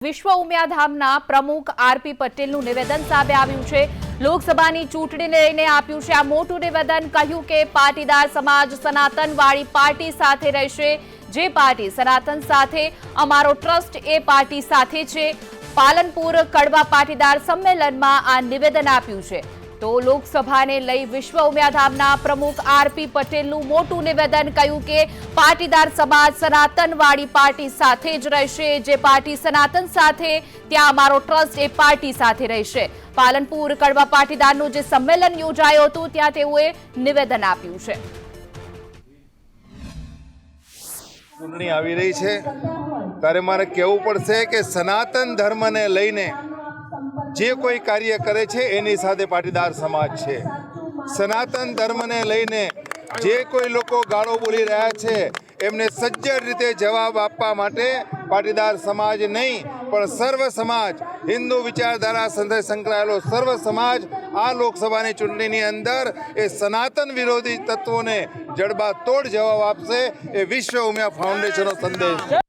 વિશ્વ ઉમિયાધામના પ્રમુખ આરપી પટેલનું નિવેદન સામે આવ્યું છે। લોકસભાની ચૂંટણીને લઈને આપ્યું છે આ મોટું નિવેદન। કહ્યું કે પાટીદાર સમાજ સનાતનવાળી પાર્ટી સાથે રહેશે। જે પાર્ટી સનાતન સાથે, અમારો ટ્રસ્ટ એ પાર્ટી સાથે છે। પાલનપુર કડવા પાટીદાર સંમેલનમાં આ નિવેદન આપ્યું છે। તો લોકસભાને લઈ વિશ્વ ઉમિયાધામના પ્રમુખ આરપી પટેલનું મોટું નિવેદન। કહ્યું કે પાટીદાર સમાજ સનાતનવાળી પાર્ટી સાથે જ રહેશે। જે પાર્ટી સનાતન સાથે, ત્યાં અમારો ટ્રસ્ટ એ પાર્ટી સાથે રહેશે। પાલનપુર કડવા પાટીદારનું જે સંમેલન યોજાયું હતું ત્યાં તેઓએ નિવેદન આપ્યું છે। ચૂંટણી આવી રહી છે ત્યારે મારે કહેવું પડશે કે સનાતન ધર્મને લઈને જે કોઈ કાર્ય કરે છે એની સાથે પાટીદાર સમાજ છે। સનાતન ધર્મને લઈને જે કોઈ લોકો ગાળો બોલી રહ્યા છે એમને સજ્જડ રીતે જવાબ આપવા માટે પાટીદાર સમાજ નહીં પણ સર્વ સમાજ, હિન્દુ વિચારધારા સાથે સંકળાયેલો સર્વ સમાજ આ લોકસભાની ચૂંટણીની અંદર એ સનાતન વિરોધી તત્વોને જડબાતોડ જવાબ આપશે। એ વિશ્વ ઉમિયા ફાઉન્ડેશનનો સંદેશ છે।